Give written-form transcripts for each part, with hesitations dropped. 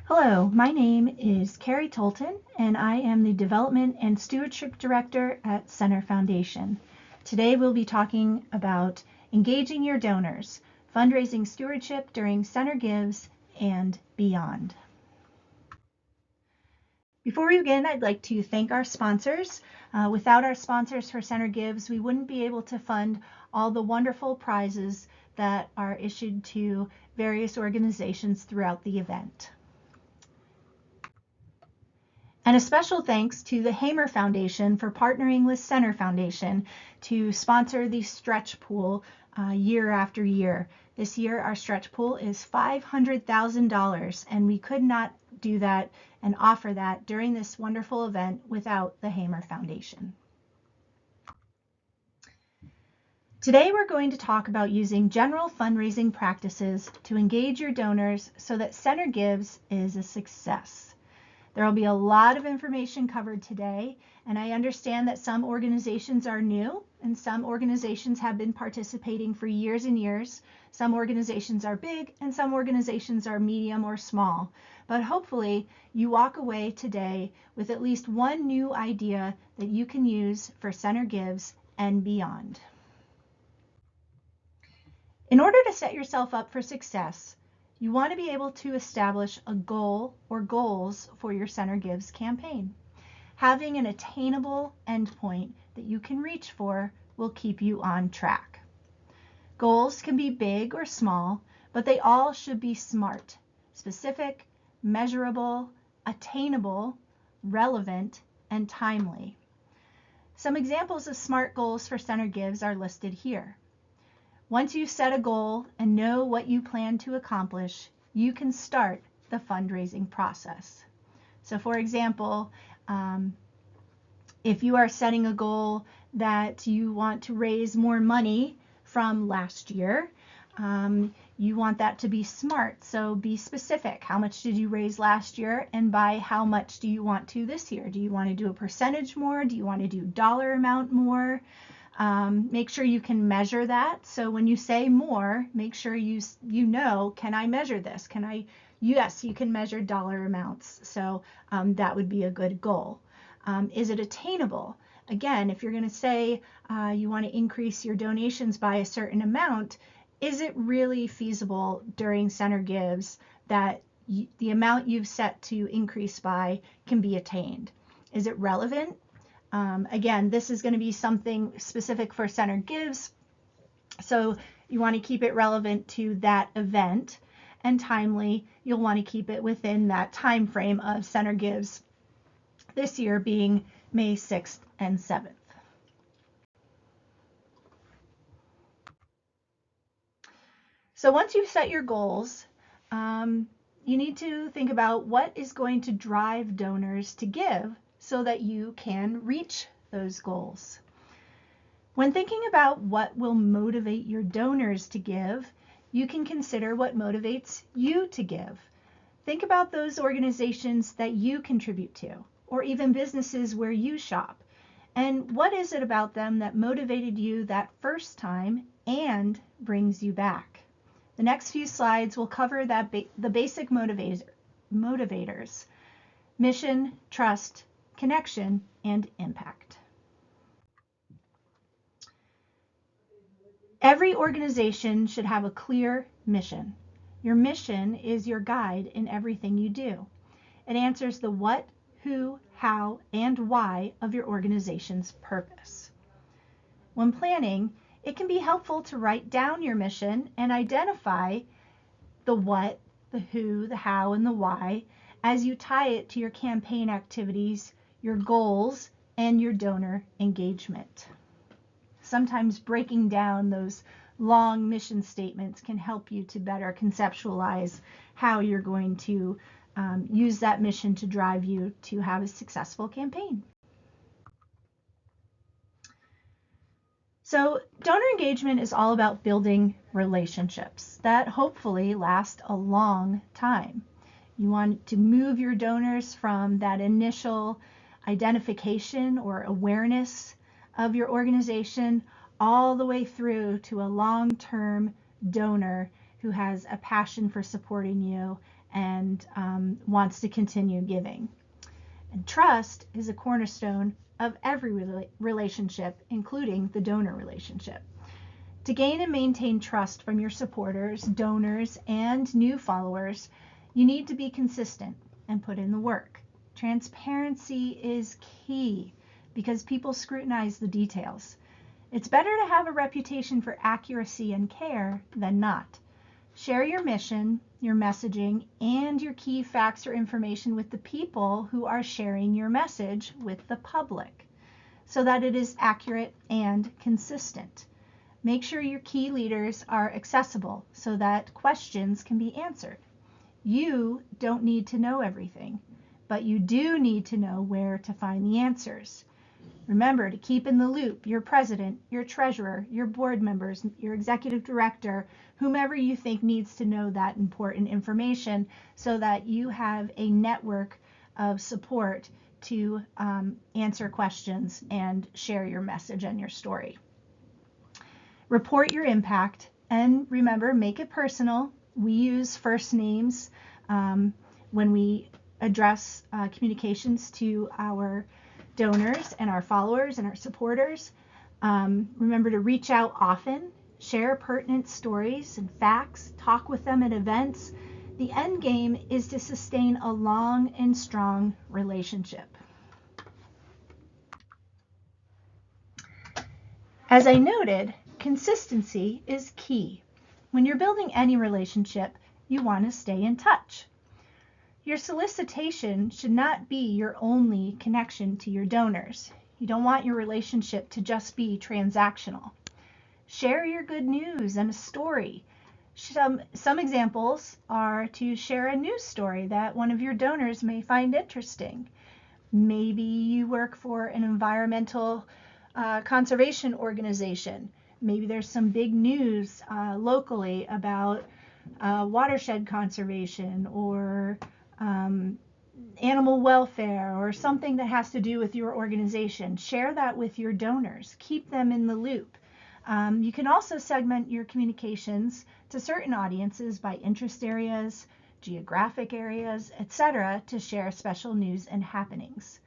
Hello, my name is Kerry Tolton, and I am the Development and Stewardship Director at Center Foundation. Today we'll be talking about engaging your donors, fundraising stewardship during Center Gives, and beyond. Before we begin, I'd like to thank our sponsors. Without our sponsors for Center Gives, we wouldn't be able to fund all the wonderful prizes that are issued to various organizations throughout the event. And a special thanks to the Hamer Foundation for partnering with Center Foundation to sponsor the stretch pool year after year. This year, our stretch pool is $500,000, and we could not do that and offer that during this wonderful event without the Hamer Foundation. Today, we're going to talk about using general fundraising practices to engage your donors so that Center Gives is a success. There will be a lot of information covered today, and I understand that some organizations are new and some organizations have been participating for years and years. Some organizations are big and some organizations are medium or small, but hopefully you walk away today with at least one new idea that you can use for Center Gives and beyond. In order to set yourself up for success, you want to be able to establish a goal or goals for your Center Gives campaign. Having an attainable endpoint that you can reach for will keep you on track. Goals can be big or small, but they all should be SMART: specific, measurable, attainable, relevant, and timely. Some examples of SMART goals for Center Gives are listed here. Once you set a goal and know what you plan to accomplish, you can start the fundraising process. So for example, if you are setting a goal that you want to raise more money from last year, you want that to be SMART. So be specific. How much did you raise last year, and by how much do you want to this year? Do you want to do a percentage more? Do you want to do dollar amount more? Make sure you can measure that. So when you say more, make sure you know, can I measure this? Yes, you can measure dollar amounts. So that would be a good goal. Is it attainable? Again, if you're going to say you want to increase your donations by a certain amount, is it really feasible during Center Gives that the amount you've set to increase by can be attained? Is it relevant? Again, this is going to be something specific for Center Gives, so you want to keep it relevant to that event, and timely. You'll want to keep it within that time frame of Center Gives, this year being May 6th and 7th. So once you've set your goals, you need to think about what is going to drive donors to give so that you can reach those goals. When thinking about what will motivate your donors to give, you can consider what motivates you to give. Think about those organizations that you contribute to, or even businesses where you shop. And what is it about them that motivated you that first time and brings you back? The next few slides will cover the basic motivators: mission, trust, connection, and impact. Every organization should have a clear mission. Your mission is your guide in everything you do. It answers the what, who, how, and why of your organization's purpose. When planning, it can be helpful to write down your mission and identify the what, the who, the how, and the why as you tie it to your campaign activities, your goals, and your donor engagement. Sometimes breaking down those long mission statements can help you to better conceptualize how you're going to use that mission to drive you to have a successful campaign. So donor engagement is all about building relationships that hopefully last a long time. You want to move your donors from that initial identification or awareness of your organization all the way through to a long-term donor who has a passion for supporting you and wants to continue giving. And trust is a cornerstone of every relationship, including the donor relationship. To gain and maintain trust from your supporters, donors, and new followers, you need to be consistent and put in the work. Transparency is key because people scrutinize the details. It's better to have a reputation for accuracy and care than not. Share your mission, your messaging, and your key facts or information with the people who are sharing your message with the public so that it is accurate and consistent. Make sure your key leaders are accessible so that questions can be answered. You don't need to know everything, but you do need to know where to find the answers. Remember to keep in the loop your president, your treasurer, your board members, your executive director, whomever you think needs to know that important information so that you have a network of support to answer questions and share your message and your story. Report your impact, and remember, make it personal. We use first names when we address communications to our donors and our followers and our supporters. Remember to reach out often, share pertinent stories and facts, talk with them at events. The end game is to sustain a long and strong relationship. As I noted, consistency is key. When you're building any relationship, you want to stay in touch. Your solicitation should not be your only connection to your donors. You don't want your relationship to just be transactional. Share your good news and a story. Some examples are to share a news story that one of your donors may find interesting. Maybe you work for an environmental conservation organization. Maybe there's some big news locally about watershed conservation or animal welfare or something that has to do with your organization. Share that with your donors. Keep them in the loop. You can also segment your communications to certain audiences by interest areas, geographic areas, etc., to share special news and happenings.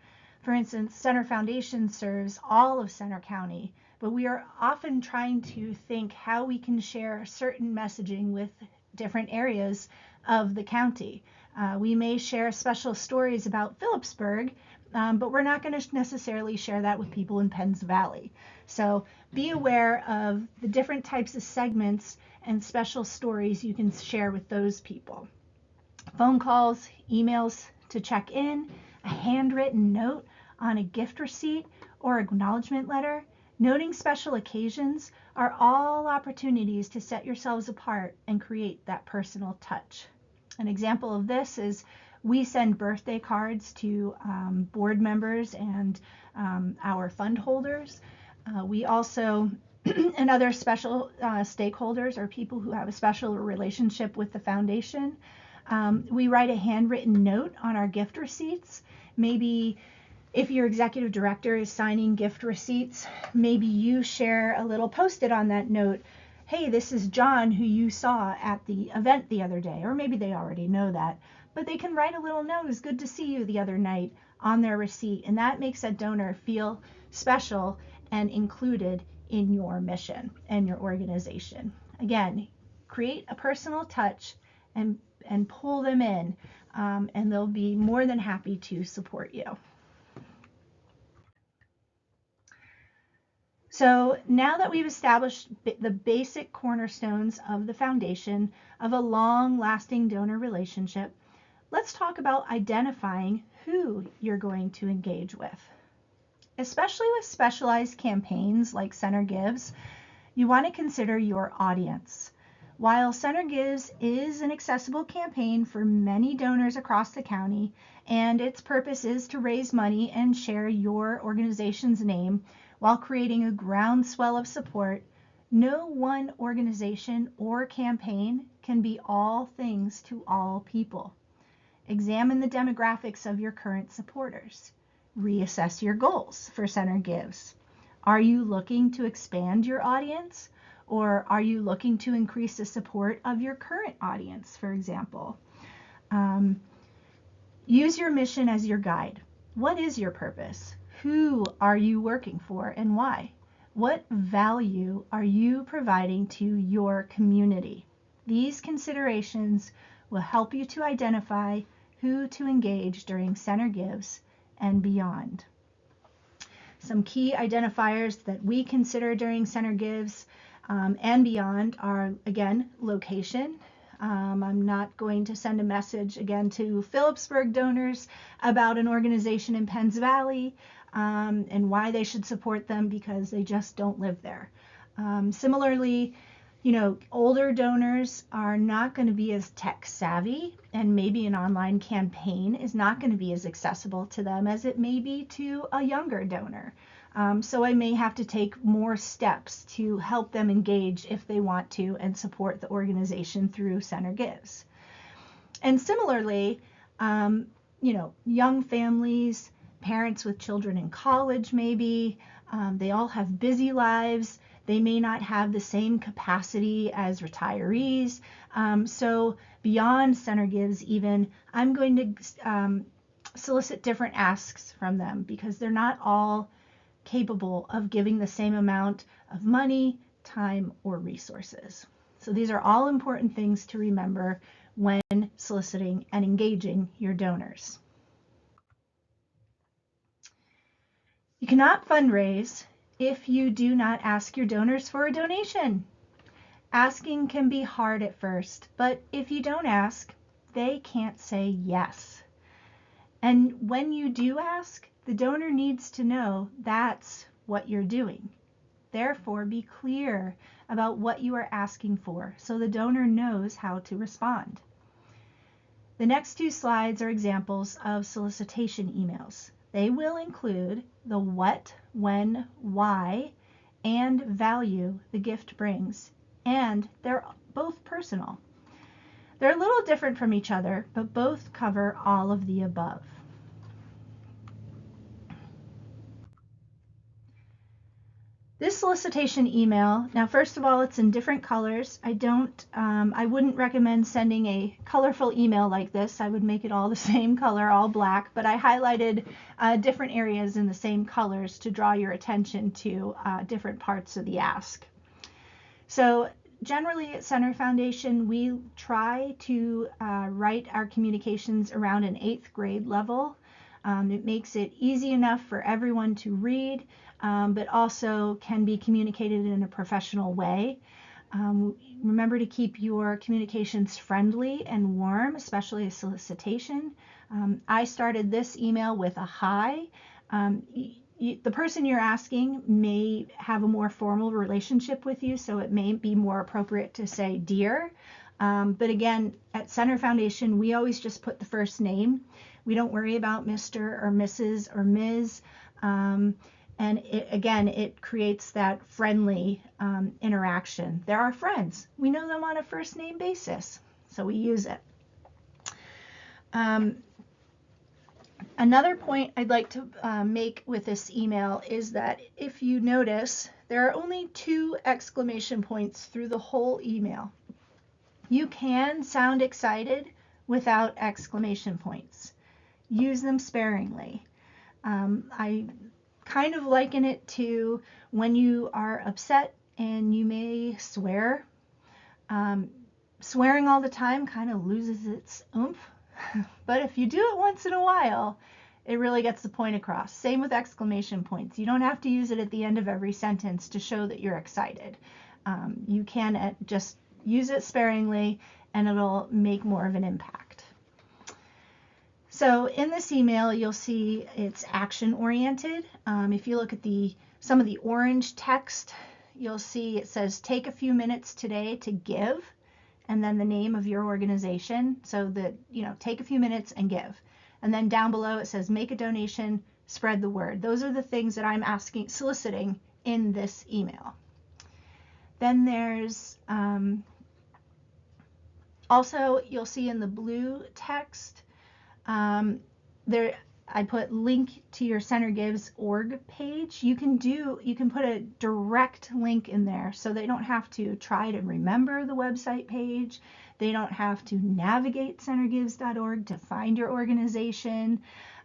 For instance, Center Foundation serves all of Center County, but we are often trying to think how we can share certain messaging with different areas of the county. We may share special stories about Phillipsburg, but we're not going to necessarily share that with people in Penns Valley. So be aware of the different types of segments and special stories you can share with those people. Phone calls, emails to check in, a handwritten note on a gift receipt or acknowledgement letter, noting special occasions are all opportunities to set yourselves apart and create that personal touch. An example of this is we send birthday cards to board members and our fund holders. We also, and other special stakeholders or people who have a special relationship with the foundation. We write a handwritten note on our gift receipts. Maybe if your executive director is signing gift receipts, maybe you share a little post-it on that note. Hey, this is John who you saw at the event the other day, or maybe they already know that, but they can write a little note, it's good to see you the other night on their receipt, and that makes that donor feel special and included in your mission and your organization. Again, create a personal touch and pull them in, and they'll be more than happy to support you. So now that we've established the basic cornerstones of the foundation of a long-lasting donor relationship, let's talk about identifying who you're going to engage with. Especially with specialized campaigns like Center Gives, you want to consider your audience. While Center Gives is an accessible campaign for many donors across the county, and its purpose is to raise money and share your organization's name while creating a groundswell of support, no one organization or campaign can be all things to all people. Examine the demographics of your current supporters. Reassess your goals for Center Gives. Are you looking to expand your audience, Or are you looking to increase the support of your current audience, for example? Use your mission as your guide. What is your purpose? Who are you working for and why? What value are you providing to your community? These considerations will help you to identify who to engage during Center Gives and beyond. Some key identifiers that we consider during Center Gives and beyond are, again, location. I'm not going to send a message again to Phillipsburg donors about an organization in Penns Valley and why they should support them because they just don't live there. Similarly, older donors are not going to be as tech savvy, and maybe an online campaign is not going to be as accessible to them as it may be to a younger donor. So I may have to take more steps to help them engage if they want to and support the organization through Center Gives. And similarly, young families, parents with children in college maybe, they all have busy lives. They may not have the same capacity as retirees. So beyond Center Gives even, I'm going to solicit different asks from them because they're not all capable of giving the same amount of money, time, or resources. So these are all important things to remember when soliciting and engaging your donors. You cannot fundraise if you do not ask your donors for a donation. Asking can be hard at first, but if you don't ask, they can't say yes. And when you do ask, the donor needs to know that's what you're doing. Therefore, be clear about what you are asking for so the donor knows how to respond. The next two slides are examples of solicitation emails. They will include the what, when, why, and value the gift brings, and they're both personal. They're a little different from each other, but both cover all of the above. This solicitation email, now first of all, it's in different colors. I wouldn't recommend sending a colorful email like this. I would make it all the same color, all black, but I highlighted different areas in the same colors to draw your attention to different parts of the ask. So generally at Center Foundation, we try to write our communications around an 8th grade level. It makes it easy enough for everyone to read, but also can be communicated in a professional way. Remember to keep your communications friendly and warm, especially a solicitation. I started this email with a hi. The person you're asking may have a more formal relationship with you, so it may be more appropriate to say dear. But again, at Center Foundation, we always just put the first name. We don't worry about Mr. or Mrs. or Ms. And it creates that friendly interaction. They're our friends. We know them on a first name basis, so we use it. Another point I'd like to make with this email is that if you notice, there are only 2 exclamation points through the whole email. You can sound excited without exclamation points. Use them sparingly. I kind of liken it to when you are upset and you may swear. Swearing all the time kind of loses its oomph, but if you do it once in a while, it really gets the point across. Same with exclamation points. You don't have to use it at the end of every sentence to show that you're excited. You can just use it sparingly and it'll make more of an impact. So in this email, you'll see it's action oriented. If you look at some of the orange text, you'll see it says take a few minutes today to give, and then the name of your organization. So that, take a few minutes and give. And then down below it says make a donation, spread the word. Those are the things that I'm soliciting in this email. Then there's also, you'll see in the blue text, I put link to your Center Gives org page. You can put a direct link in there so they don't have to try to remember the website page. They don't have to navigate centergives.org to find your organization.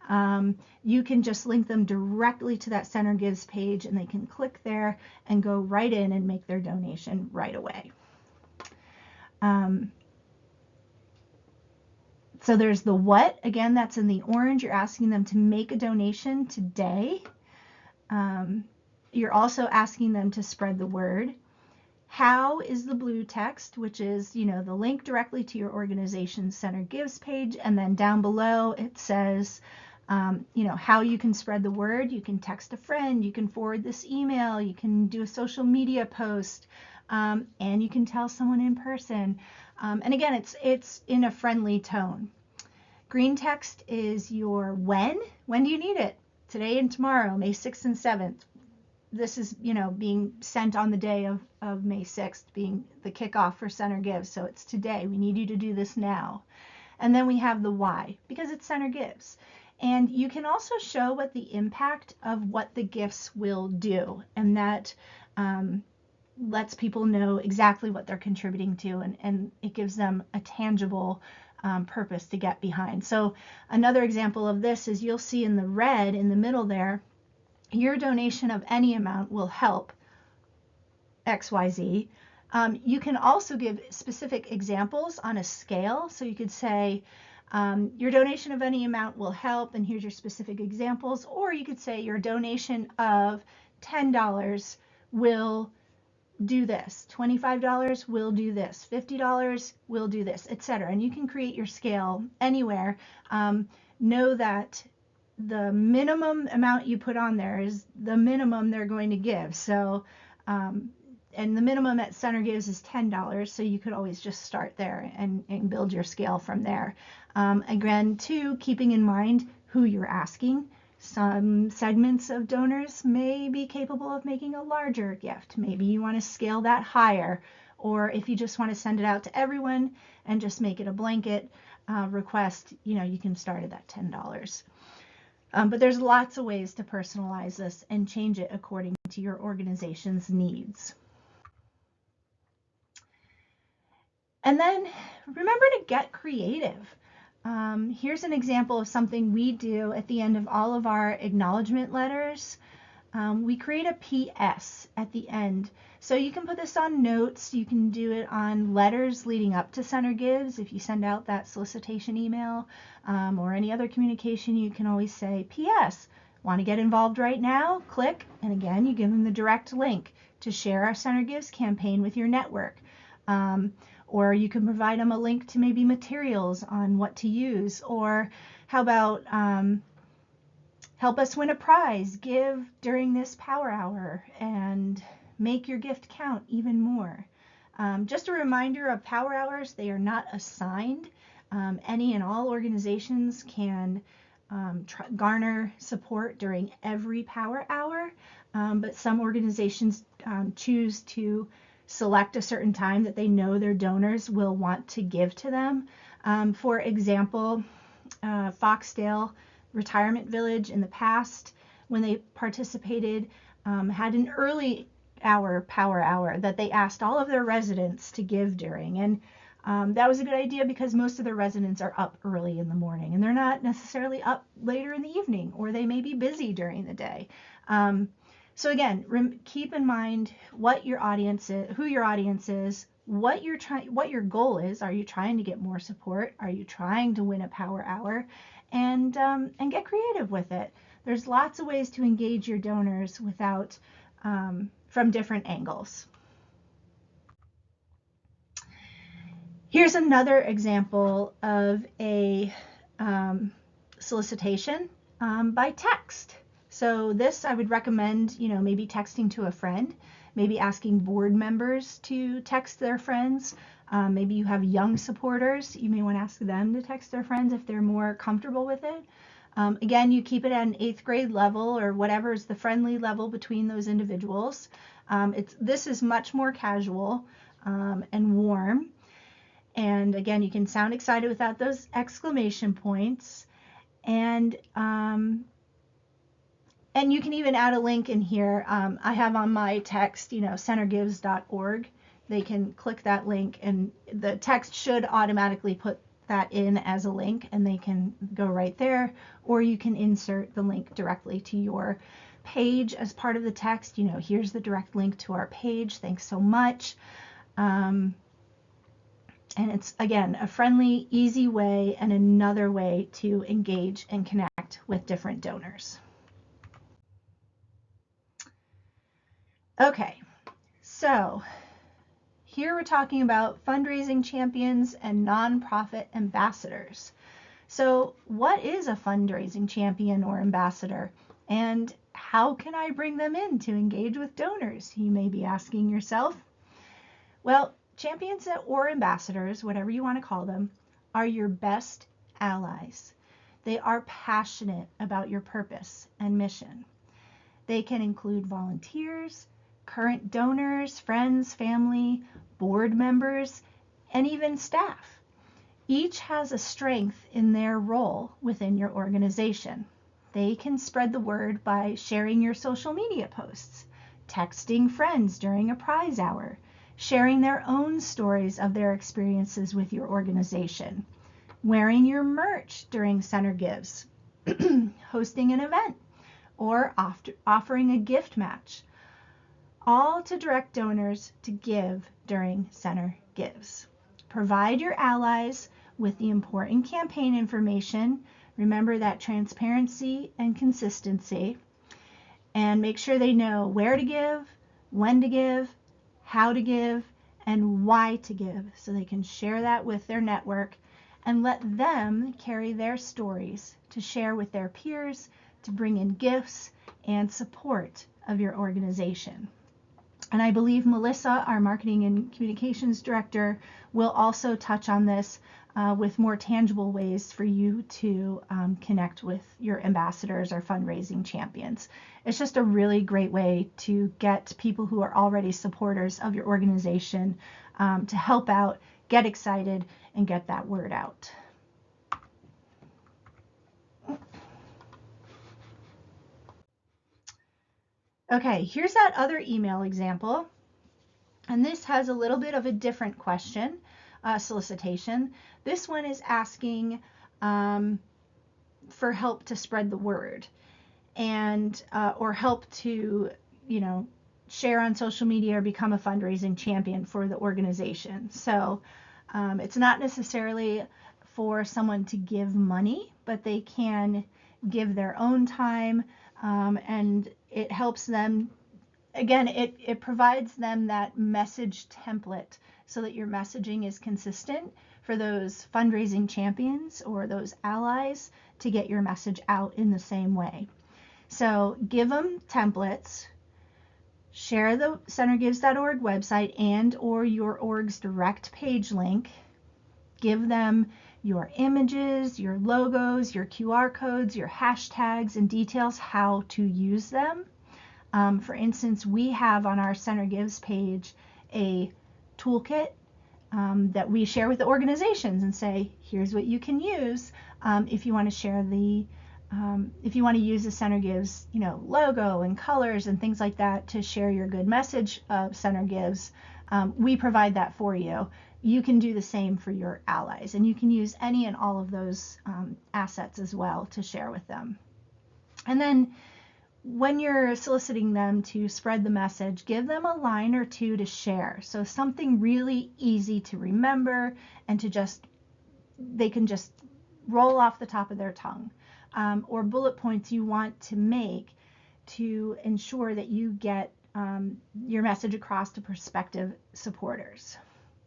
You can just link them directly to that Center Gives page, and they can click there and go right in and make their donation right away. So there's the what, again, that's in the orange. You're asking them to make a donation today. You're also asking them to spread the word. How is the blue text, which is, the link directly to your organization's Center Gives page. And then down below it says, how you can spread the word. You can text a friend, you can forward this email, you can do a social media post, and you can tell someone in person. And again, it's in a friendly tone. Green text is your when. When do you need it? Today and tomorrow, May 6th and 7th. This is, being sent on the day of May 6th, being the kickoff for Center Gives. So it's today. We need you to do this now. And then we have the why, because it's Center Gives. And you can also show what the impact of what the gifts will do. And that lets people know exactly what they're contributing to, and it gives them a tangible purpose to get behind. So another example of this is you'll see in the red in the middle there, your donation of any amount will help XYZ. You can also give specific examples on a scale. So you could say, your donation of any amount will help, and here's your specific examples. Or you could say your donation of $10 will do this, $25 will do this, $50 will do this, etc. And you can create your scale anywhere. Know that the minimum amount you put on there is the minimum they're going to give. So, and the minimum at Center Gives is $10, so you could always just start there and build your scale from there. Again, too, keeping in mind who you're asking. Some segments of donors may be capable of making a larger gift. Maybe you want to scale that higher, or if you just want to send it out to everyone and just make it a blanket request, you can start at that $10. But there's lots of ways to personalize this and change it according to your organization's needs. And then remember to get creative. Here's an example of something we do at the end of all of our acknowledgement letters. We create a PS at the end. So you can put this on notes. You can do it on letters leading up to Center Gives. If you send out that solicitation email or any other communication, you can always say, PS, want to get involved right now? Click. And again, you give them the direct link to share our Center Gives campaign with your network. Or you can provide them a link to maybe materials on what to use. Or how about help us win a prize, give during this power hour, and make your gift count even more. Just a reminder of power hours, they are not assigned. Any and all organizations can garner support during every power hour, but some organizations choose to select a certain time that they know their donors will want to give to them. For example, Foxdale Retirement Village in the past, when they participated, had an early hour power hour that they asked all of their residents to give during. And that was a good idea because most of their residents are up early in the morning and they're not necessarily up later in the evening, or they may be busy during the day. So again, keep in mind what your audience is, who your audience is, what your goal is. Are you trying to get more support? Are you trying to win a power hour? And get creative with it. There's lots of ways to engage your donors without from different angles. Here's another example of a solicitation by text. So this I would recommend, maybe texting to a friend, maybe asking board members to text their friends. Maybe you have young supporters. You may want to ask them to text their friends if they're more comfortable with it. Again, you keep it at an 8th grade level or whatever is the friendly level between those individuals. This is much more casual and warm. And again, you can sound excited without those exclamation points. And you can even add a link in here. I have on my text, centergives.org. They can click that link, and the text should automatically put that in as a link, and they can go right there. Or you can insert the link directly to your page as part of the text. Here's the direct link to our page. Thanks so much. And it's, again, a friendly, easy way and another way to engage and connect with different donors. Okay, so here we're talking about fundraising champions and nonprofit ambassadors. So what is a fundraising champion or ambassador, and how can I bring them in to engage with donors? You may be asking yourself. Well, champions or ambassadors, whatever you want to call them, are your best allies. They are passionate about your purpose and mission. They can include volunteers, current donors, friends, family, board members, and even staff. Each has a strength in their role within your organization. They can spread the word by sharing your social media posts, texting friends during a prize hour, sharing their own stories of their experiences with your organization, wearing your merch during Center Gives, hosting an event, or offering a gift match, all to direct donors to give during Center Gives. Provide your allies with the important campaign information. Remember that transparency and consistency, and make sure they know where to give, when to give, how to give, and why to give, so they can share that with their network, and let them carry their stories to share with their peers, to bring in gifts and support of your organization. And I believe Melissa, our marketing and communications director, will also touch on this with more tangible ways for you to connect with your ambassadors or fundraising champions. It's just a really great way to get people who are already supporters of your organization to help out, get excited, and get that word out. Okay, here's that other email example. And this has a little bit of a different question, solicitation. This one is asking for help to spread the word, and or help to, share on social media or become a fundraising champion for the organization. So it's not necessarily for someone to give money, but they can give their own time, and it helps them. Again, it provides them that message template so that your messaging is consistent for those fundraising champions or those allies to get your message out in the same way. So give them templates, share the centergives.org website and or your org's direct page link, give them your images, your logos, your QR codes, your hashtags, and details how to use them. For instance, we have on our Center Gives page a toolkit that we share with the organizations and say, here's what you can use if you want to share if you want to use the Center Gives, logo and colors and things like that to share your good message of Center Gives. We provide that for you. You can do the same for your allies, and you can use any and all of those assets as well to share with them. And then when you're soliciting them to spread the message, give them a line or two to share. So something really easy to remember and they can just roll off the top of their tongue, or bullet points you want to make to ensure that you get your message across to prospective supporters.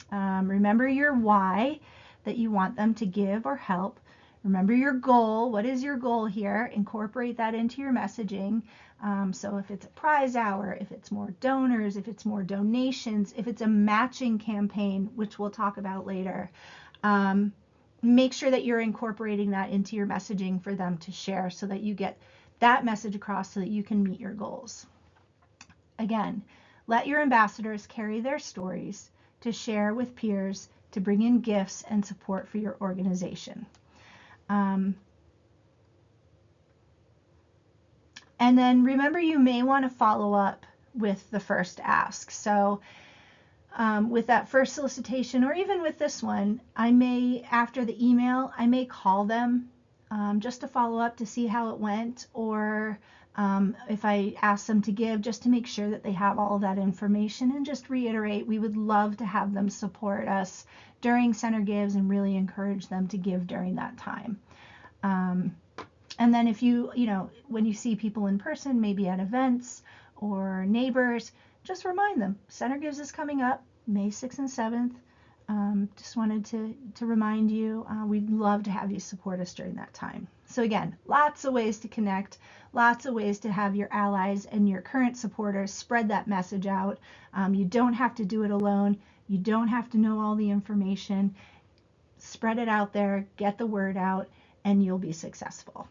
Remember your why, that you want them to give or help. Remember your goal. What is your goal here? Incorporate that into your messaging. So if it's a prize hour, if it's more donors, if it's more donations, if it's a matching campaign, which we'll talk about later, make sure that you're incorporating that into your messaging for them to share so that you get that message across so that you can meet your goals. Again, let your ambassadors carry their stories to share with peers, to bring in gifts and support for your organization. And then remember, you may want to follow up with the first ask. So with that first solicitation, or even with this one, I may, after the email, I may call them just to follow up to see how it went, or if I ask them to give, just to make sure that they have all of that information, and just reiterate, we would love to have them support us during Center Gives and really encourage them to give during that time. And then if you know, when you see people in person, maybe at events or neighbors, just remind them, Center Gives is coming up May 6th and 7th. Just wanted to remind you, we'd love to have you support us during that time. So again, lots of ways to connect, lots of ways to have your allies and your current supporters spread that message out. You don't have to do it alone. You don't have to know all the information. Spread it out there, get the word out, and you'll be successful.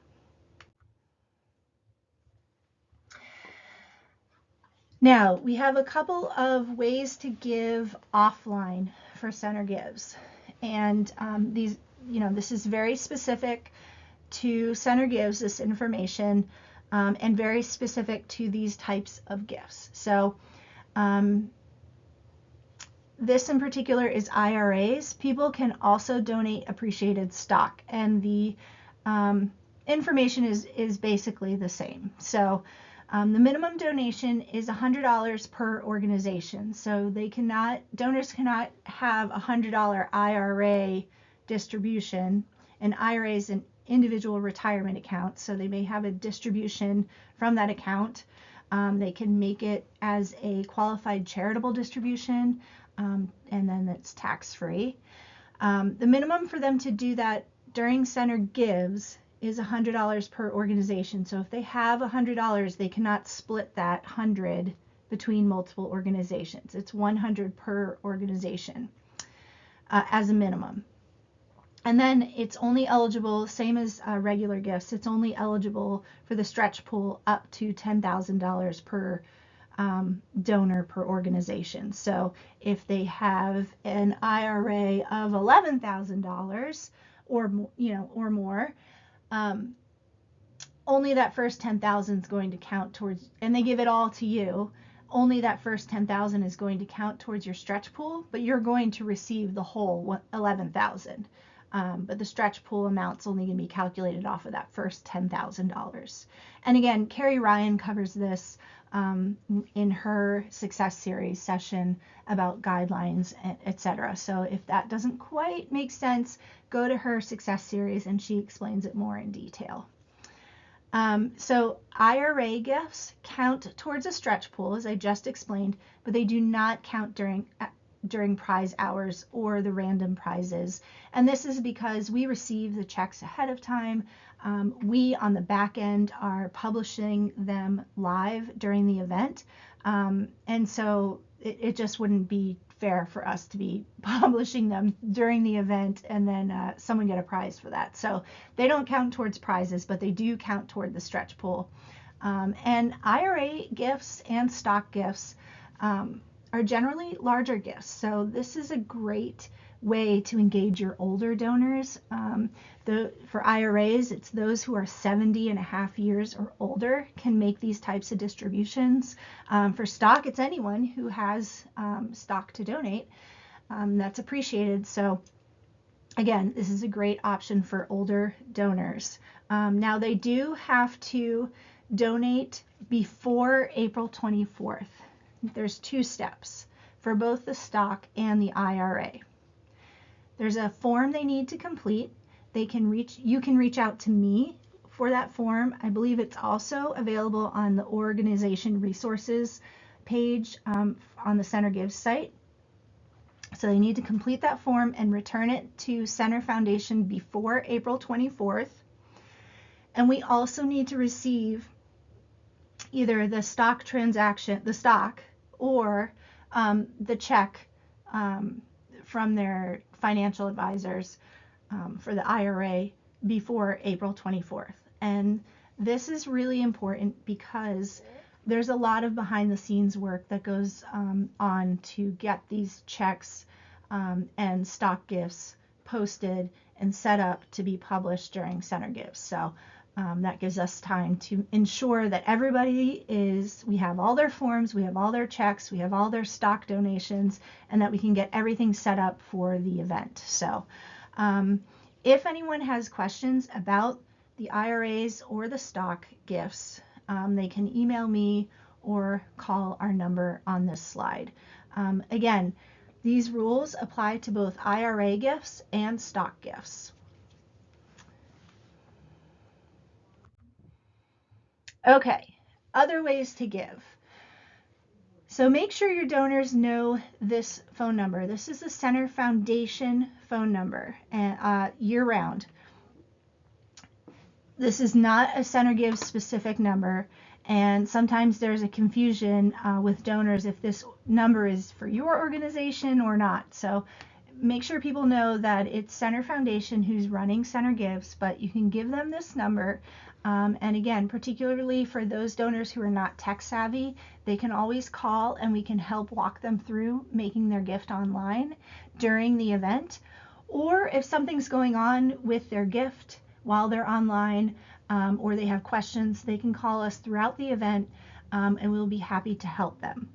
Now, we have a couple of ways to give offline for Center Gives. And these, this is very specific to Center Gives, this information, and very specific to these types of gifts. So this in particular is IRAs. People can also donate appreciated stock, and the information is basically the same. So the minimum donation is $100 per organization. So donors cannot have a $100 IRA distribution. An IRA is an individual retirement account, so they may have a distribution from that account. They can make it as a qualified charitable distribution, and then it's tax-free. The minimum for them to do that during Center Gives is $100 per organization. So if they have $100, they cannot split that 100 between multiple organizations. It's 100 per organization as a minimum. And then it's only eligible, same as regular gifts, it's only eligible for the stretch pool up to $10,000 per donor per organization. So if they have an IRA of $11,000 or more, only that first 10,000 is going to count towards, and they give it all to you, only that first 10,000 is going to count towards your stretch pool, but you're going to receive the whole 11,000. But the stretch pool amount's only going to be calculated off of that first $10,000. And again, Kerry Ryan covers this in her Success Series session about guidelines, etc. So if that doesn't quite make sense, go to her Success Series and she explains it more in detail. So IRA gifts count towards a stretch pool, as I just explained, but they do not count during prize hours or the random prizes. And this is because we receive the checks ahead of time. We on the back end are publishing them live during the event. And so it just wouldn't be fair for us to be publishing them during the event and then someone get a prize for that. So they don't count towards prizes, but they do count toward the stretch pool. And IRA gifts and stock gifts are generally larger gifts. So this is a great way to engage your older donors. For IRAs, it's those who are 70 and a half years or older can make these types of distributions. For stock, it's anyone who has stock to donate. That's appreciated. So again, this is a great option for older donors. Now they do have to donate before April 24th. There's 2 steps for both the stock and the IRA. There's a form they need to complete. You can reach out to me for that form. I believe it's also available on the organization resources page on the Center Gives site. So they need to complete that form and return it to Center Foundation before April 24th. And we also need to receive either the stock transaction, the stock, or the check from their financial advisors for the IRA before April 24th. And this is really important because there's a lot of behind the scenes work that goes on to get these checks and stock gifts posted and set up to be published during Center Gives. So That gives us time to ensure that we have all their forms, we have all their checks, we have all their stock donations, and that we can get everything set up for the event. So if anyone has questions about the IRAs or the stock gifts, they can email me or call our number on this slide. Again, these rules apply to both IRA gifts and stock gifts. Okay, other ways to give. So make sure your donors know this phone number. This is the Center Foundation phone number, year-round. This is not a Center Gives specific number, and sometimes there's a confusion with donors if this number is for your organization or not. So make sure people know that it's Center Foundation who's running Center Gives, but you can give them this number. And again, particularly for those donors who are not tech savvy, they can always call and we can help walk them through making their gift online during the event. Or if something's going on with their gift while they're online, or they have questions, they can call us throughout the event, and we'll be happy to help them.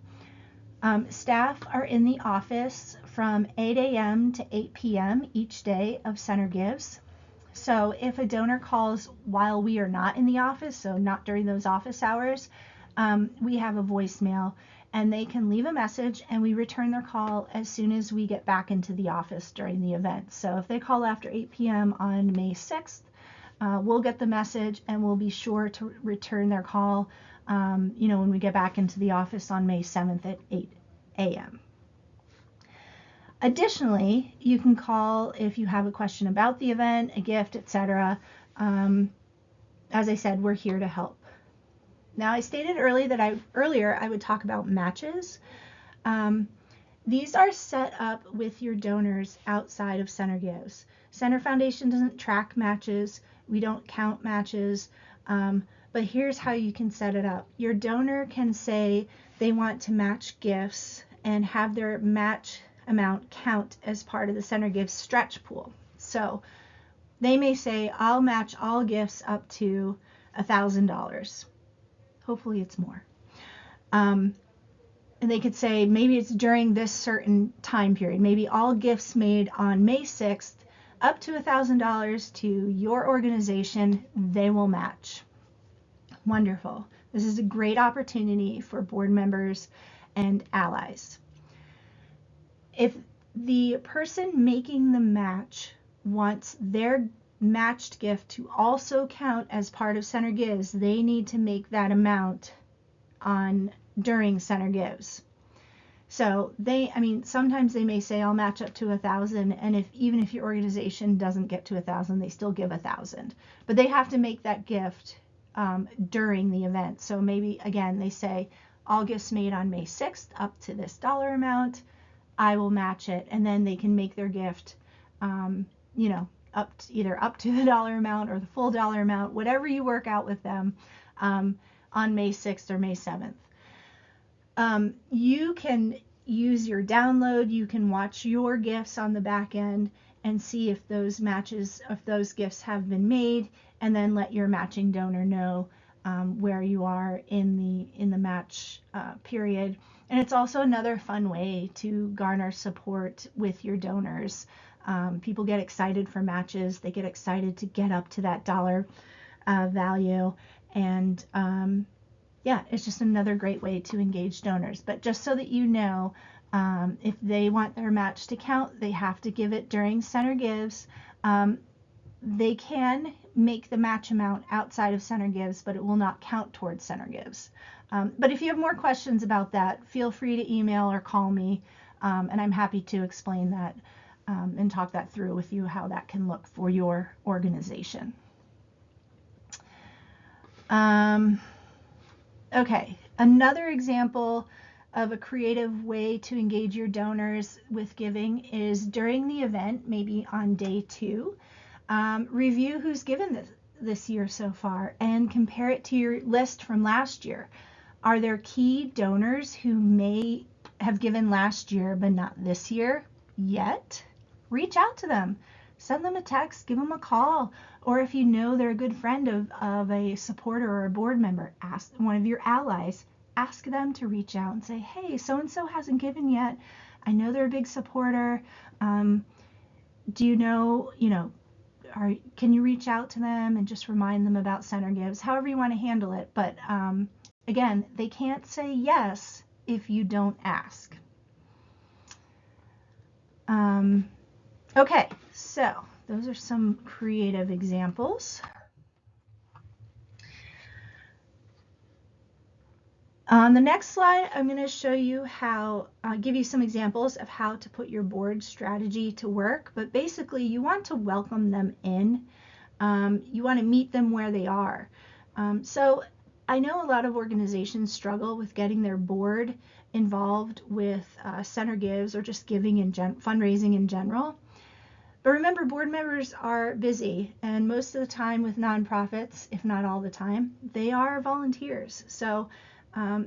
Staff are in the office from 8 a.m. to 8 p.m. each day of Center Gives. So if a donor calls while we are not in the office, so not during those office hours, we have a voicemail and they can leave a message and we return their call as soon as we get back into the office during the event. So if they call after 8 p.m. on May 6th, we'll get the message and we'll be sure to return their call, when we get back into the office on May 7th at 8 a.m. Additionally, you can call if you have a question about the event, a gift, etc. As I said, we're here to help. Now, I stated earlier I would talk about matches. These are set up with your donors outside of Center Gives. Center Foundation doesn't track matches. We don't count matches. But here's how you can set it up. Your donor can say they want to match gifts and have their match amount count as part of the Center Gives stretch pool. So they may say, I'll match all gifts up to $1,000. Hopefully it's more. And they could say maybe it's during this certain time period. Maybe all gifts made on May 6th up to $1,000 to your organization, they will match. Wonderful. This is a great opportunity for board members and allies. If the person making the match wants their matched gift to also count as part of Center Gives, they need to make that amount during Center Gives. So sometimes they may say I'll match up to 1,000, and even if your organization doesn't get to 1,000, they still give 1,000. But they have to make that gift during the event. So maybe again they say all gifts made on May 6th up to this dollar amount, I will match it, and then they can make their gift, either up to the dollar amount or the full dollar amount, whatever you work out with them, on May 6th or May 7th. You can use your download. You can watch your gifts on the back end and see if those gifts have been made, and then let your matching donor know where you are in the match period. And it's also another fun way to garner support with your donors. People get excited for matches. They get excited to get up to that dollar value. And it's just another great way to engage donors. But just so that you know, if they want their match to count, they have to give it during Center Gives. They can make the match amount outside of Center Gives, but it will not count towards Center Gives. But if you have more questions about that, feel free to email or call me, and I'm happy to explain that and talk that through with you, how that can look for your organization. Okay, another example of a creative way to engage your donors with giving is during the event, maybe on day 2, review who's given this year so far and compare it to your list from last year. Are there key donors who may have given last year but not this year yet? Reach out to them. send them a text, give them a call, or if you know they're a good friend of a supporter or a board member, ask one of your allies, ask them to reach out and say, hey, so-and-so hasn't given yet. I know they're a big supporter. Do you know, can you reach out to them and just remind them about center gives, however you want to handle it. But again, they can't say yes if you don't ask. Okay, so those are some creative examples. On the next slide, I'm going to show you how, give you some examples of how to put your board strategy to work. But basically, you want to welcome them in. You want to meet them where they are. So I know a lot of organizations struggle with getting their board involved with center gives or just giving in fundraising in general. But remember, board members are busy, and most of the time with nonprofits, if not all the time, they are volunteers. So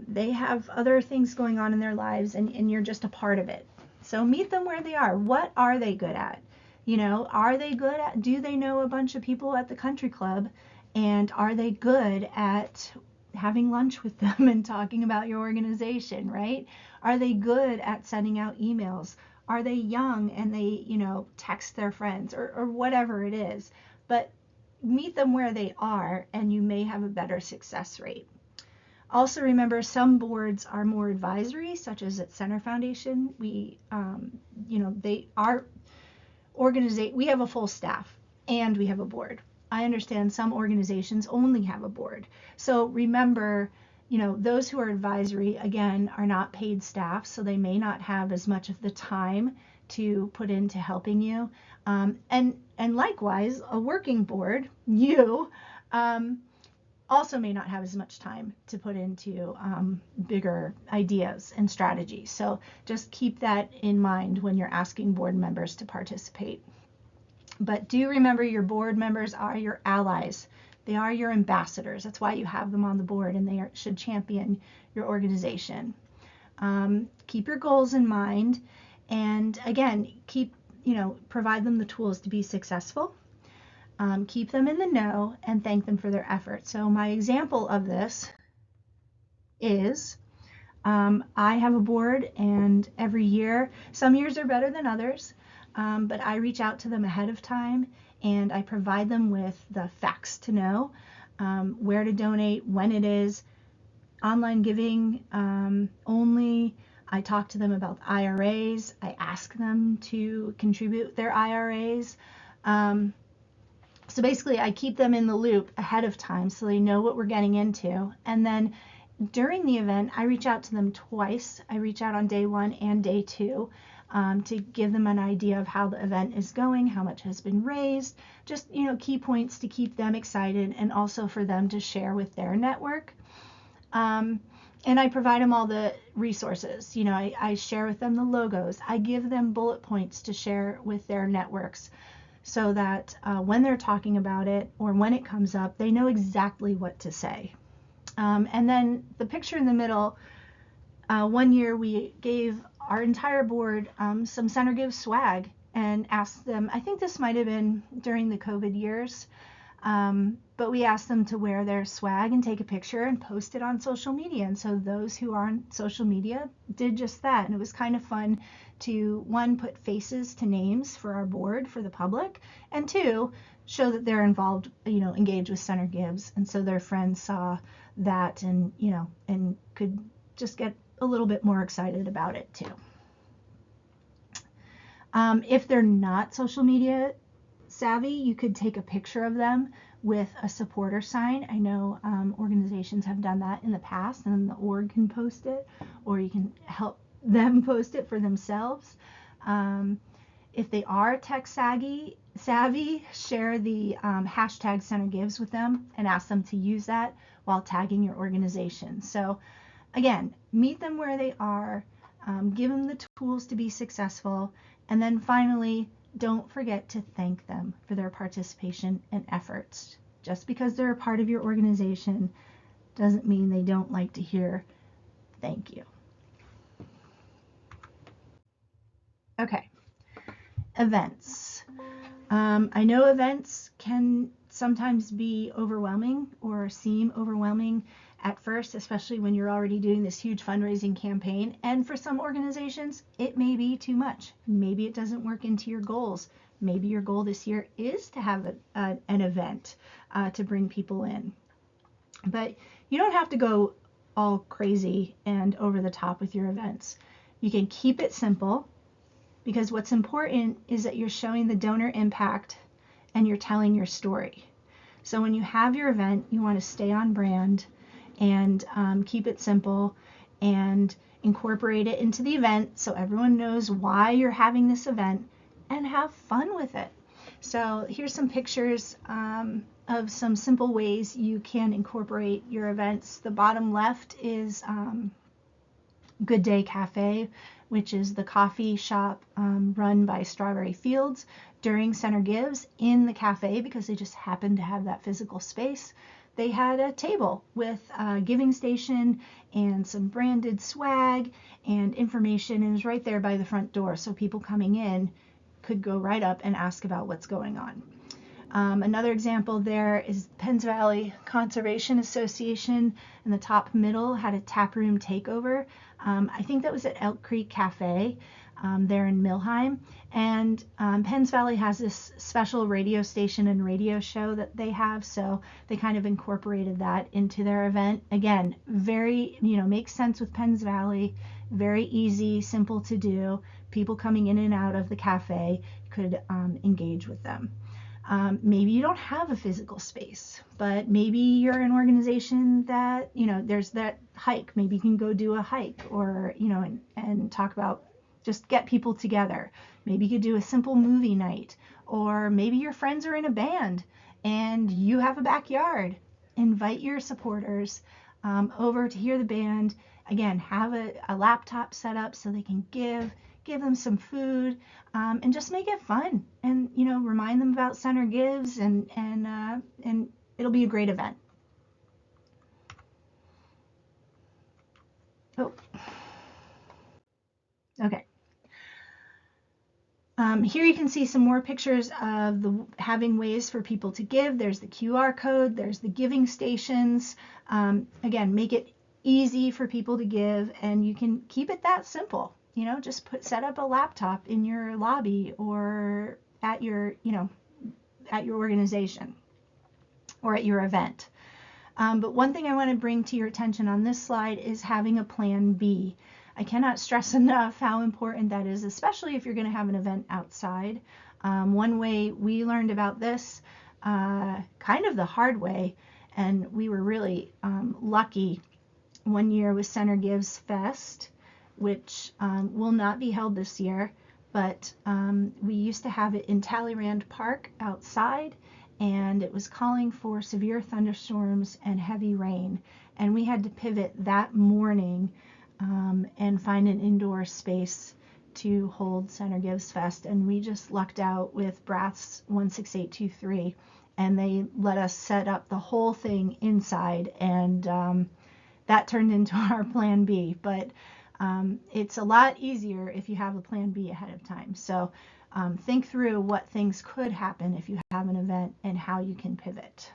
they have other things going on in their lives, and you're just a part of it. So meet them where they are. What are they good at? Are they good at, do they know a bunch of people at the country club? And are they good at having lunch with them and talking about your organization, right? Are they good at sending out emails? Are they young and they, text their friends or whatever it is? But meet them where they are, and you may have a better success rate. Also remember, some boards are more advisory, such as at Center Foundation. We, they are we have a full staff and we have a board. I understand some organizations only have a board. So remember, those who are advisory, again, are not paid staff, so they may not have as much of the time to put into helping you. And likewise, a working board, you, also may not have as much time to put into bigger ideas and strategies. So just keep that in mind when you're asking board members to participate. But do remember, your board members are your allies. They are your ambassadors. That's why you have them on the board, and they should champion your organization. Keep your goals in mind, and again, provide them the tools to be successful. Keep them in the know and thank them for their effort. So my example of this is I have a board, and every year, some years are better than others, but I reach out to them ahead of time and I provide them with the facts to know, where to donate, when it is, online giving only. I talk to them about IRAs. I ask them to contribute their IRAs. So basically, I keep them in the loop ahead of time so they know what we're getting into. And then during the event, I reach out to them twice. I reach out on day 1 and day 2 to give them an idea of how the event is going, how much has been raised, just, key points to keep them excited and also for them to share with their network. And I provide them all the resources. I share with them the logos. I give them bullet points to share with their networks, so that when they're talking about it or when it comes up, they know exactly what to say. And then the picture in the middle, one year we gave our entire board some Center Give swag and asked them, I think this might have been during the COVID years, but we asked them to wear their swag and take a picture and post it on social media. And so those who are on social media did just that. And it was kind of fun to, 1, put faces to names for our board, for the public, and 2, show that they're involved, engaged with Center Gives. And so their friends saw that and, and could just get a little bit more excited about it too. If they're not social media savvy, you could take a picture of them with a supporter sign. I know organizations have done that in the past, and the org can post it, or you can help them post it for themselves. If they are tech savvy, share the hashtag Center Gives with them and ask them to use that while tagging your organization. So again, meet them where they are, give them the tools to be successful, and then finally, don't forget to thank them for their participation and efforts. Just because they're a part of your organization doesn't mean they don't like to hear thank you. Okay, events. I know events can sometimes be overwhelming or seem overwhelming at first, especially when you're already doing this huge fundraising campaign. And for some organizations, it may be too much. Maybe it doesn't work into your goals. Maybe your goal this year is to have an event to bring people in. But you don't have to go all crazy and over the top with your events. You can keep it simple, because what's important is that you're showing the donor impact and you're telling your story. So when you have your event, you want to stay on brand and keep it simple and incorporate it into the event so everyone knows why you're having this event, and have fun with it. So here's some pictures of some simple ways you can incorporate your events. The bottom left is Good Day Cafe, which is the coffee shop run by Strawberry Fields during Center Gives in the cafe, because they just happened to have that physical space. They had a table with a giving station and some branded swag and information, and it was right there by the front door, so people coming in could go right up and ask about what's going on. Another example there is Penns Valley Conservation Association in the top middle had a taproom takeover. I think that was at Elk Creek Cafe there in Millheim. And Penns Valley has this special radio station and radio show that they have, so they kind of incorporated that into their event. Again, very, makes sense with Penns Valley, very easy, simple to do. People coming in and out of the cafe could engage with them. Maybe you don't have a physical space, but maybe you're an organization that, there's that hike. Maybe you can go do a hike, or, and talk about, just get people together. Maybe you could do a simple movie night, or maybe your friends are in a band and you have a backyard. Invite your supporters over to hear the band. Again, have a laptop set up so they can give them some food, and just make it fun, and remind them about Center Gives, and it'll be a great event. Oh, okay. Here you can see some more pictures of having ways for people to give. There's the QR code, there's the giving stations. Again, make it easy for people to give, and you can keep it that simple. Just set up a laptop in your lobby or at your organization or at your event. But one thing I want to bring to your attention on this slide is having a plan B. I cannot stress enough how important that is, especially if you're going to have an event outside. One way we learned about this, kind of the hard way, and we were really lucky one year with Center Gives Fest, which will not be held this year, but we used to have it in Talleyrand Park outside, and it was calling for severe thunderstorms and heavy rain, and we had to pivot that morning and find an indoor space to hold Center Gives Fest, and we just lucked out with Brath's 16823, and they let us set up the whole thing inside, and that turned into our plan B. But it's a lot easier if you have a plan B ahead of time. So think through what things could happen if you have an event and how you can pivot.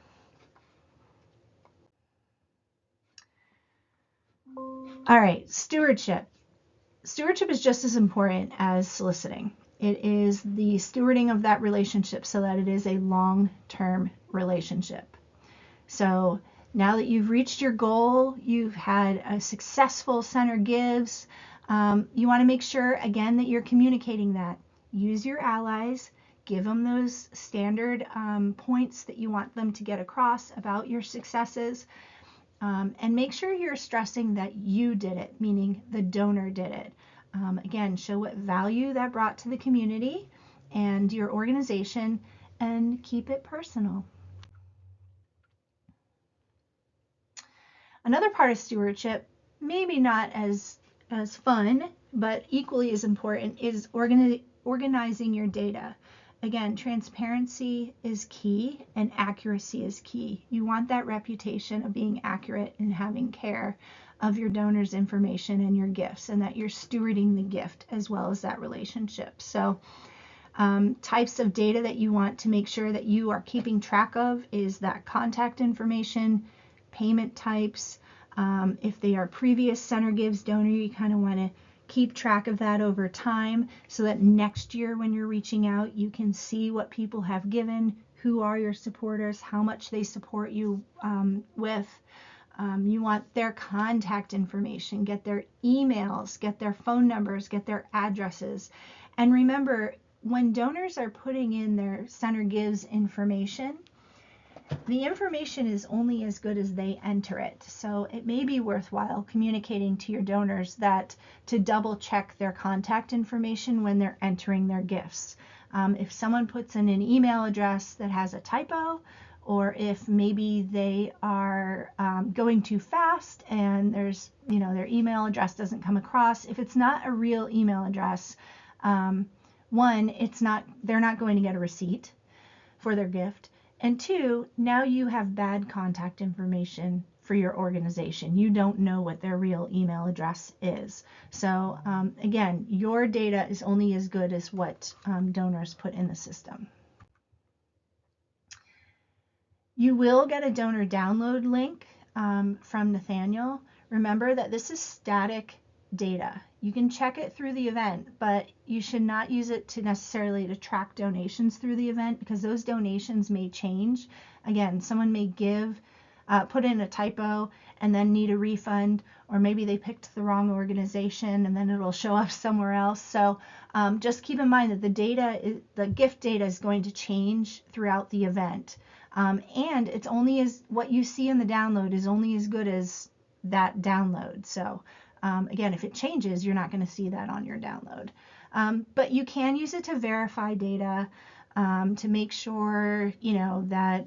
All right, stewardship. Stewardship is just as important as soliciting. It is the stewarding of that relationship so that it is a long-term relationship. So now that you've reached your goal, you've had a successful Center Gives, you want to make sure, again, that you're communicating that. Use your allies, give them those standard points that you want them to get across about your successes, and make sure you're stressing that you did it, meaning the donor did it. Again, show what value that brought to the community and your organization, and keep it personal. Another part of stewardship, maybe not as fun, but equally as important, is organizing your data. Again, transparency is key and accuracy is key. You want that reputation of being accurate and having care of your donors' information and your gifts, and that you're stewarding the gift as well as that relationship. So Types of data that you want to make sure that you are keeping track of is that contact information, payment types. If they are previous Center Gives donor, you kind of want to keep track of that over time so that next year when you're reaching out, you can see what people have given, who are your supporters, how much they support you with. You want their contact information, get their emails, get their phone numbers, get their addresses. And remember, when donors are putting in their Center Gives information, the information is only as good as they enter it. So it may be worthwhile communicating to your donors that to double check their contact information when they're entering their gifts. If someone puts in an email address that has a typo, or if maybe they are going too fast and there's, their email address doesn't come across. If it's not a real email address, one, they're not going to get a receipt for their gift. And two, now you have bad contact information for your organization. You don't know what their real email address is. So again, your data is only as good as what donors put in the system. You will get a donor download link from Nathaniel. Remember that this is static data. You can check it through the event, but you should not use it to necessarily to track donations through the event, because those donations may change. Again, someone may put in a typo and then need a refund, or maybe they picked the wrong organization and then it'll show up somewhere else. So just keep in mind that the gift data is going to change throughout the event. And it's only what you see in the download is only as good as that download. So again, if it changes, you're not going to see that on your download. But you can use it to verify data, to make sure, that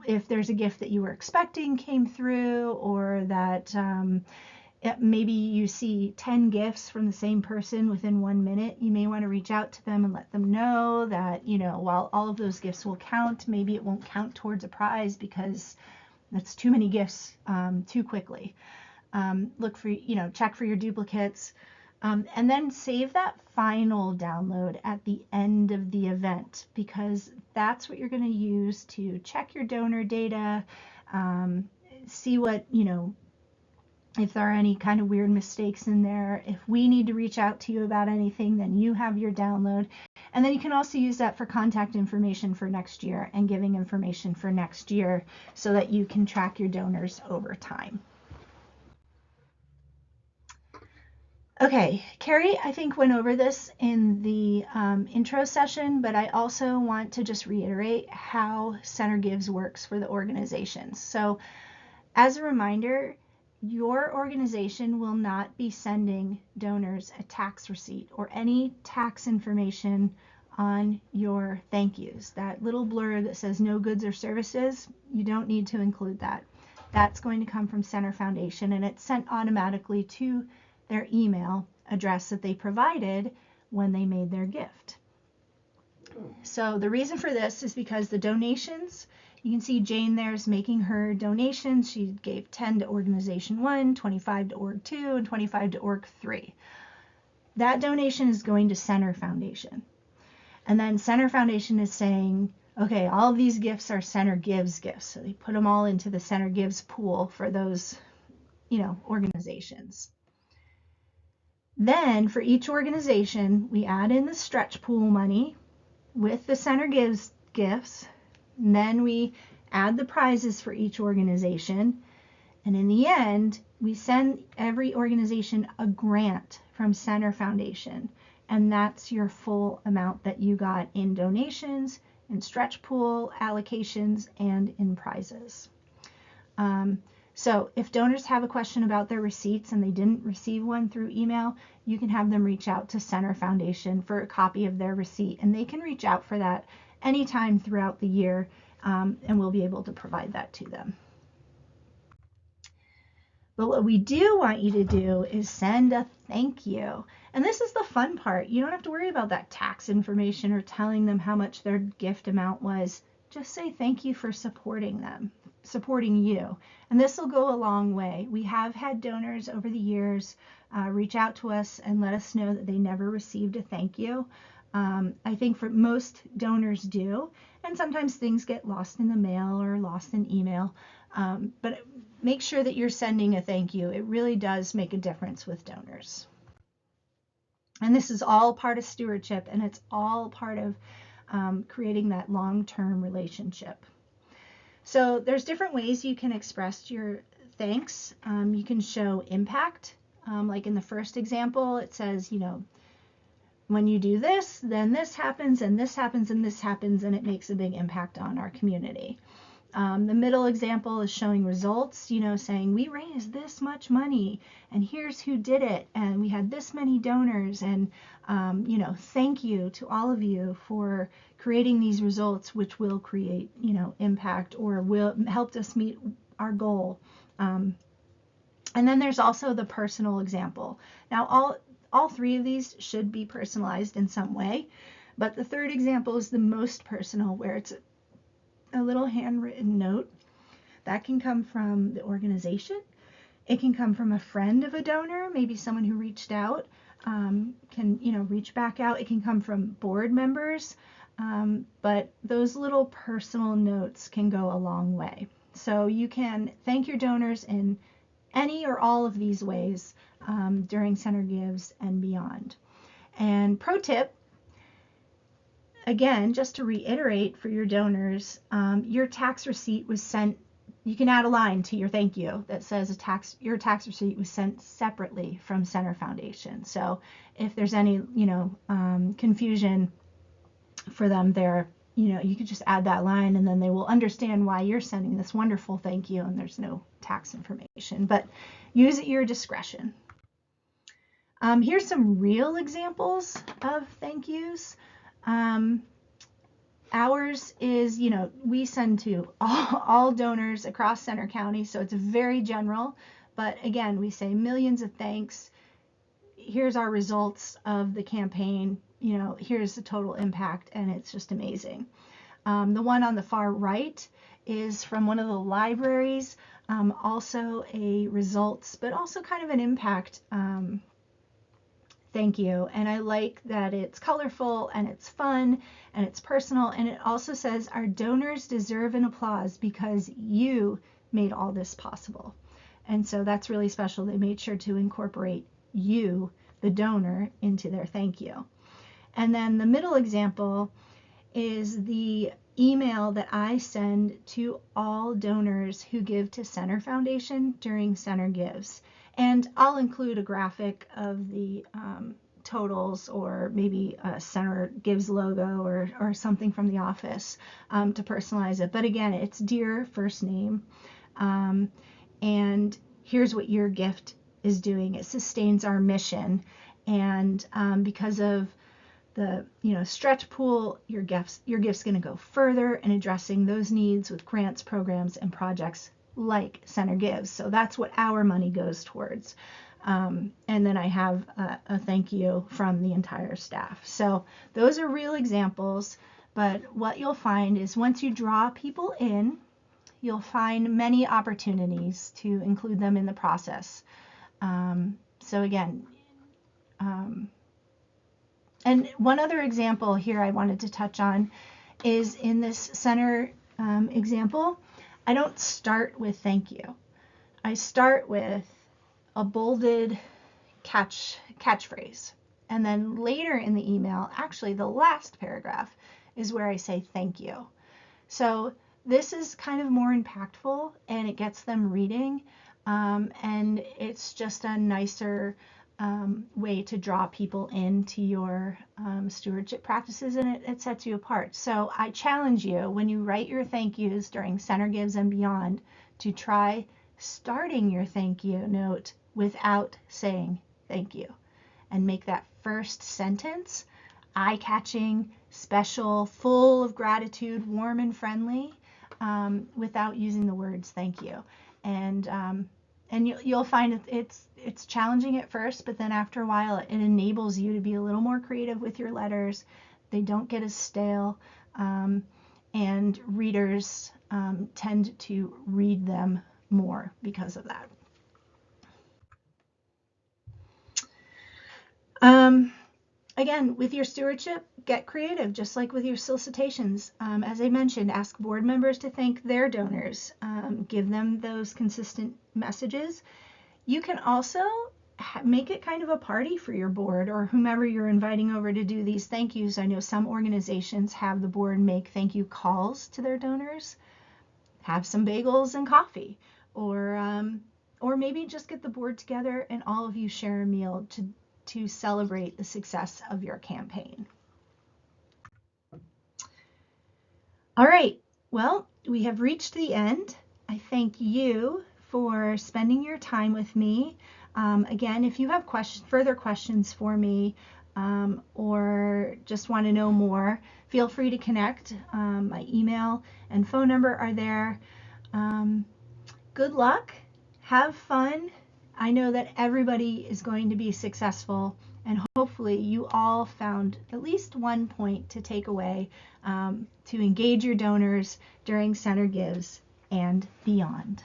if there's a gift that you were expecting came through, or that maybe you see 10 gifts from the same person within 1 minute, you may want to reach out to them and let them know that, while all of those gifts will count, maybe it won't count towards a prize because that's too many gifts too quickly. Look for, check for your duplicates, and then save that final download at the end of the event, because that's what you're going to use to check your donor data, see what, if there are any kind of weird mistakes in there. If we need to reach out to you about anything, then you have your download. And then you can also use that for contact information for next year and giving information for next year so that you can track your donors over time. Okay, Kerry, I think went over this in the intro session, but I also want to just reiterate how Center Gives works for the organizations. So as a reminder, your organization will not be sending donors a tax receipt or any tax information on your thank yous. That little blurb that says no goods or services, you don't need to include that. That's going to come from Center Foundation, and it's sent automatically to their email address that they provided when they made their gift. So the reason for this is because the donations, you can see Jane there's making her donations. She gave 10 to organization 1, 25 to org 2, and 25 to org 3. That donation is going to Center Foundation. And then Center Foundation is saying, okay, all of these gifts are Center Gives gifts. So they put them all into the Center Gives pool for those, organizations. Then for each organization, we add in the stretch pool money with the Center Gives gifts. And then we add the prizes for each organization. And in the end, we send every organization a grant from Center Foundation. And that's your full amount that you got in donations, in stretch pool allocations, and in prizes. So if donors have a question about their receipts and they didn't receive one through email, you can have them reach out to Center Foundation for a copy of their receipt. And they can reach out for that anytime throughout the year, and we'll be able to provide that to them. But what we do want you to do is send a thank you. And this is the fun part. You don't have to worry about that tax information or telling them how much their gift amount was. Just say thank you for supporting them, supporting you. And this will go a long way. We have had donors over the years reach out to us and let us know that they never received a thank you. I think for most donors do, and sometimes things get lost in the mail or lost in email, but make sure that you're sending a thank you. It really does make a difference with donors. And this is all part of stewardship, and it's all part of creating that long-term relationship. So there's different ways you can express your thanks. You can show impact. Like in the first example, it says, when you do this, then this happens, and this happens, and this happens, and it makes a big impact on our community. The middle example is showing results, saying we raised this much money, and here's who did it, and we had this many donors, and thank you to all of you for creating these results, which will create, impact or will help us meet our goal. And then there's also the personal example. Now, all three of these should be personalized in some way, but the third example is the most personal, where it's a little handwritten note. That can come from the organization. It can come from a friend of a donor, maybe someone who reached out, can reach back out. It can come from board members, but those little personal notes can go a long way. So you can thank your donors in any or all of these ways during Center Gives and beyond. And pro tip, again, just to reiterate for your donors, your tax receipt was sent. You can add a line to your thank you that says your tax receipt was sent separately from Center Foundation. So if there's any confusion for them there, you could just add that line, and then they will understand why you're sending this wonderful thank you, and there's no tax information. But use at your discretion. Here's some real examples of thank yous. Ours is, we send to all donors across Center County, so it's very general. But again, we say millions of thanks. Here's our results of the campaign. Here's the total impact, and it's just amazing. The one on the far right is from one of the libraries, also a results, but also kind of an impact thank you. And I like that it's colorful and it's fun and it's personal, and it also says our donors deserve an applause because you made all this possible. And so that's really special. They made sure to incorporate you, the donor, into their thank you. And then the middle example is the email that I send to all donors who give to Center Foundation during Center Gives. And I'll include a graphic of the totals, or maybe a Center Gives logo or something from the office to personalize it. But again, it's dear first name. And here's what your gift is doing. It sustains our mission. And because of the stretch pool, your gift's going to go further in addressing those needs with grants, programs, and projects like Center Gives. So that's what our money goes towards. And then I have a thank you from the entire staff. So those are real examples, but what you'll find is once you draw people in, you'll find many opportunities to include them in the process. So again, and one other example here I wanted to touch on is in this Center example, I don't start with thank you. I start with a bolded catchphrase. And then later in the email, actually the last paragraph is where I say thank you. So this is kind of more impactful, and it gets them reading, and it's just a nicer way to draw people into your stewardship practices, and it sets you apart. So I challenge you, when you write your thank yous during Center Gives and beyond, to try starting your thank you note without saying thank you, and make that first sentence eye-catching, special, full of gratitude, warm and friendly, without using the words thank you. And you'll find it's challenging at first, but then after a while it enables you to be a little more creative with your letters. They don't get as stale, and readers tend to read them more because of that. Again, with your stewardship, get creative, just like with your solicitations. As I mentioned, ask board members to thank their donors. Give them those consistent messages. You can also make it kind of a party for your board or whomever you're inviting over to do these thank yous. I know some organizations have the board make thank you calls to their donors. Have some bagels and coffee, or maybe just get the board together and all of you share a meal to celebrate the success of your campaign. All right, well, we have reached the end. I thank you for spending your time with me. Again, if you have further questions for me or just want to know more, feel free to connect. My email and phone number are there. Good luck. Have fun. I know that everybody is going to be successful, and hopefully you all found at least one point to take away to engage your donors during Center Gives and beyond.